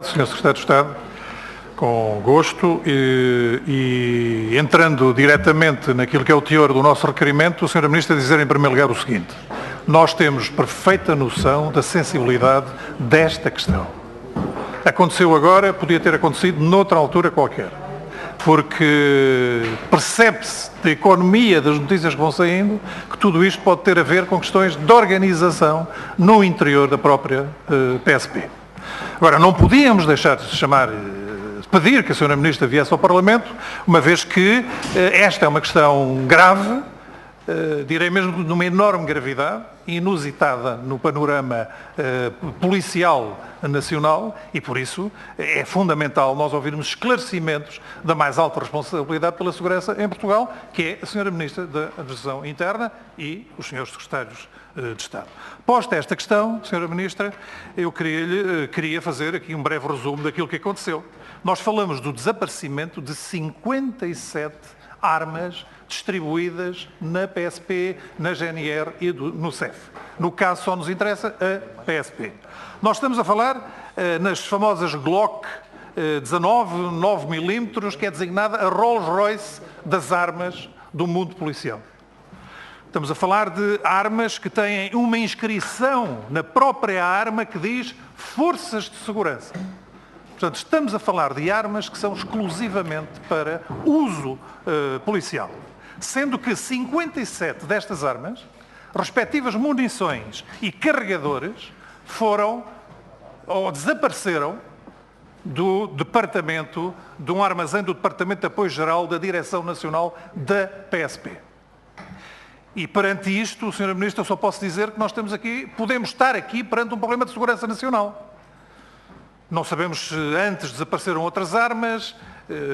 Senhor Secretário de Estado, com gosto e entrando diretamente naquilo que é o teor do nosso requerimento, o Sr. Ministro a dizer em primeiro lugar o seguinte: nós temos perfeita noção da sensibilidade desta questão. Aconteceu agora, podia ter acontecido noutra altura qualquer, porque percebe-se da economia das notícias que vão saindo que tudo isto pode ter a ver com questões de organização no interior da própria PSP. Agora, não podíamos deixar de pedir que a Sra. Ministra viesse ao Parlamento, uma vez que esta é uma questão grave, direi mesmo de uma enorme gravidade, inusitada no panorama policial nacional, e por isso é fundamental nós ouvirmos esclarecimentos da mais alta responsabilidade pela segurança em Portugal, que é a Sra. Ministra da Administração Interna e os Srs. Secretários de Estado. Posta esta questão, Sra. Ministra, eu queria fazer aqui um breve resumo daquilo que aconteceu. Nós falamos do desaparecimento de 57 armas distribuídas na PSP, na GNR e no CEF. No caso, só nos interessa a PSP. Nós estamos a falar nas famosas Glock 19, 9mm, que é designada a Rolls-Royce das armas do mundo policial. Estamos a falar de armas que têm uma inscrição na própria arma que diz Forças de Segurança. Portanto, estamos a falar de armas que são exclusivamente para uso policial. Sendo que 57 destas armas, respectivas munições e carregadores, foram ou desapareceram do departamento, de um armazém do Departamento de Apoio Geral da Direção Nacional da PSP. E perante isto, Sr. Ministro, eu só posso dizer que nós podemos estar aqui perante um problema de segurança nacional. Não sabemos se antes desapareceram outras armas,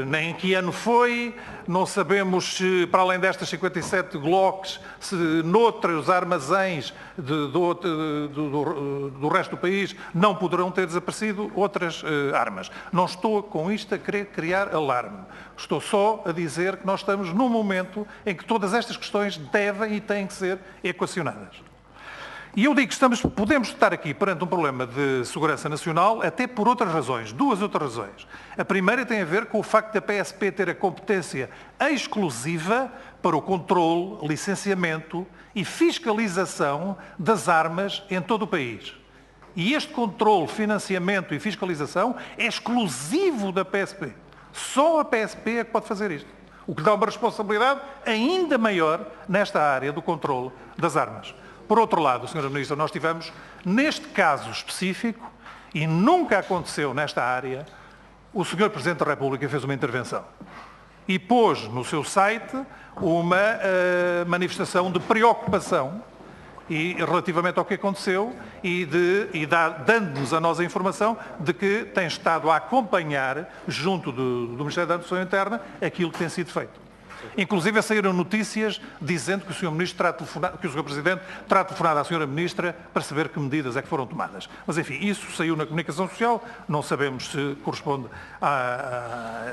nem em que ano foi, não sabemos se, para além destas 57 Glocks, se noutros armazéns do resto do país não poderão ter desaparecido outras armas. Não estou com isto a querer criar alarme. Estou só a dizer que nós estamos num momento em que todas estas questões devem e têm que ser equacionadas. E eu digo que podemos estar aqui perante um problema de segurança nacional até por outras razões, duas outras razões. A primeira tem a ver com o facto da PSP ter a competência exclusiva para o controle, licenciamento e fiscalização das armas em todo o país. E este controle, financiamento e fiscalização é exclusivo da PSP. Só a PSP é que pode fazer isto. O que dá uma responsabilidade ainda maior nesta área do controle das armas. Por outro lado, Sra. Ministra, nós tivemos, neste caso específico, e nunca aconteceu nesta área, o Sr. Presidente da República fez uma intervenção e pôs no seu site uma manifestação de preocupação relativamente ao que aconteceu dando-nos a nós a informação de que tem estado a acompanhar, junto do Ministério da Administração Interna, aquilo que tem sido feito. Inclusive saíram notícias dizendo que o Sr. Presidente terá telefonado à Sra. Ministra para saber que medidas é que foram tomadas. Mas, enfim, isso saiu na comunicação social, não sabemos se corresponde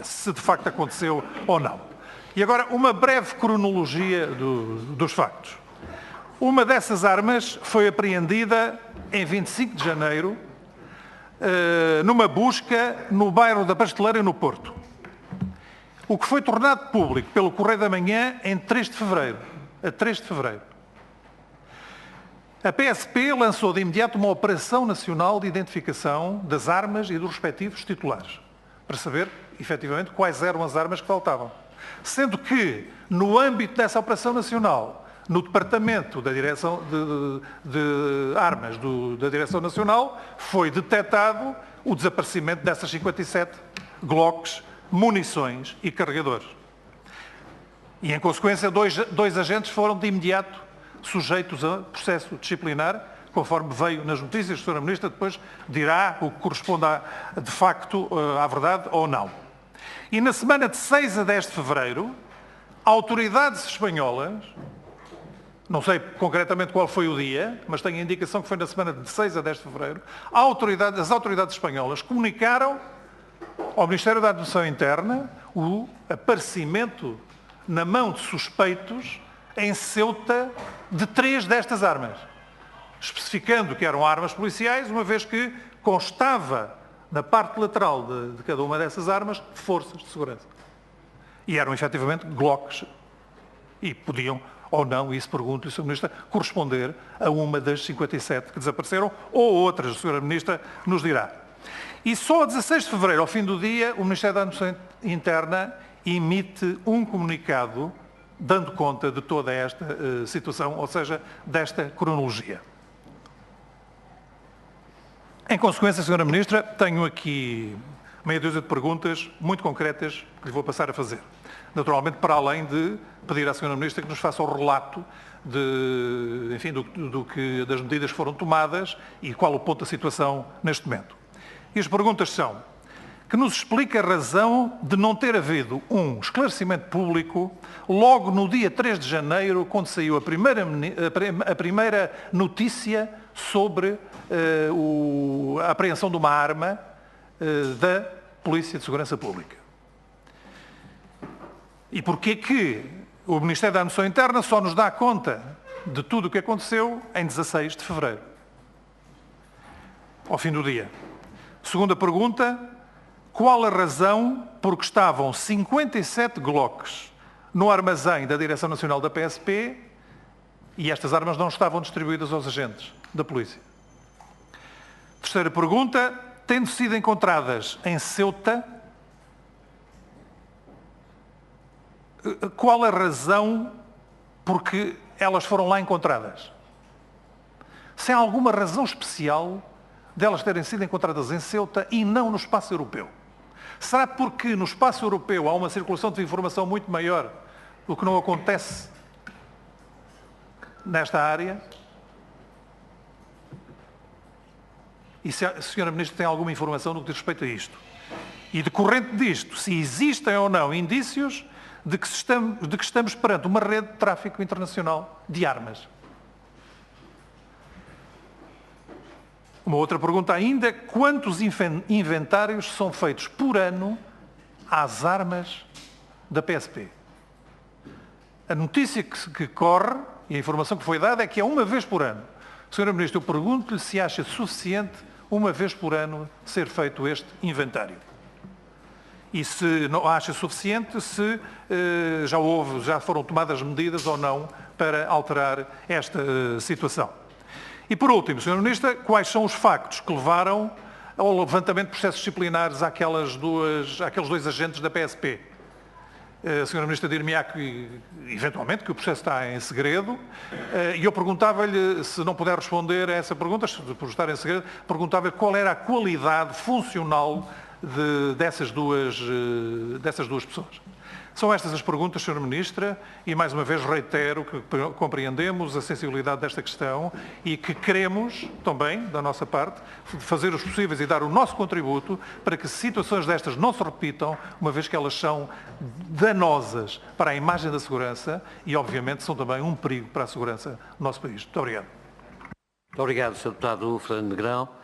se de facto aconteceu ou não. E agora, uma breve cronologia dos factos. Uma dessas armas foi apreendida em 25 de janeiro, numa busca no bairro da Pasteleira, no Porto. O que foi tornado público pelo Correio da Manhã em 3 de fevereiro. A 3 de fevereiro. A PSP lançou de imediato uma operação nacional de identificação das armas e dos respectivos titulares, para saber, efetivamente, quais eram as armas que faltavam. Sendo que, no âmbito dessa operação nacional, no Departamento da Direção de Armas da Direção Nacional, foi detectado o desaparecimento dessas 57 Glocks, munições e carregadores. E, em consequência, dois agentes foram de imediato sujeitos a processo disciplinar, conforme veio nas notícias. A Sra. Ministra depois dirá o que corresponde de facto à verdade ou não. E na semana de 6 a 10 de fevereiro, autoridades espanholas, não sei concretamente qual foi o dia, mas tenho a indicação que foi na semana de 6 a 10 de fevereiro, as autoridades espanholas comunicaram ao Ministério da Administração Interna o aparecimento na mão de suspeitos em Ceuta de 3 destas armas, especificando que eram armas policiais, uma vez que constava na parte lateral de cada uma dessas armas, forças de segurança. E eram efetivamente Glocks e podiam ou não, isso pergunto-lhe, Sr. Ministro, corresponder a uma das 57 que desapareceram ou outras, a Sra. Ministra nos dirá. E só a 16 de fevereiro, ao fim do dia, o Ministério da Administração Interna emite um comunicado dando conta de toda esta situação, ou seja, desta cronologia. Em consequência, Sra. Ministra, tenho aqui meia dúzia de perguntas muito concretas que lhe vou passar a fazer. Naturalmente, para além de pedir à Sra. Ministra que nos faça o relato das medidas que foram tomadas e qual o ponto da situação neste momento. E as perguntas são: que nos explique a razão de não ter havido um esclarecimento público logo no dia 3 de janeiro, quando saiu a primeira notícia sobre a apreensão de uma arma da Polícia de Segurança Pública. E porquê que o Ministério da Administração Interna só nos dá conta de tudo o que aconteceu em 16 de fevereiro, ao fim do dia? Segunda pergunta: qual a razão por que estavam 57 Glocks no armazém da Direção Nacional da PSP e estas armas não estavam distribuídas aos agentes da Polícia? Terceira pergunta: tendo sido encontradas em Ceuta, qual a razão por que elas foram lá encontradas? Se há alguma razão especial delas terem sido encontradas em Ceuta e não no espaço europeu? Será porque no espaço europeu há uma circulação de informação muito maior, o que não acontece nesta área? E se a Sra. Ministra tem alguma informação no que diz respeito a isto? E decorrente disto, se existem ou não indícios de que estamos perante uma rede de tráfico internacional de armas. Uma outra pergunta ainda: quantos inventários são feitos por ano às armas da PSP? A notícia que corre e a informação que foi dada é que é uma vez por ano. Sra. Ministra, eu pergunto-lhe se acha suficiente uma vez por ano ser feito este inventário. E se não acha suficiente, se já foram tomadas medidas ou não para alterar esta situação. E por último, Sra. Ministra, quais são os factos que levaram ao levantamento de processos disciplinares àqueles dois agentes da PSP? A Sra. Ministra dir-me-á que, eventualmente, que o processo está em segredo, e eu perguntava-lhe, se não puder responder a essa pergunta, por estar em segredo, perguntava-lhe qual era a qualidade funcional dessas duas pessoas. São estas as perguntas, Sra. Ministra, e mais uma vez reitero que compreendemos a sensibilidade desta questão e que queremos também, da nossa parte, fazer os possíveis e dar o nosso contributo para que situações destas não se repitam, uma vez que elas são danosas para a imagem da segurança e, obviamente, são também um perigo para a segurança do nosso país. Muito obrigado. Muito obrigado, Sr. Deputado Fernando Negrão.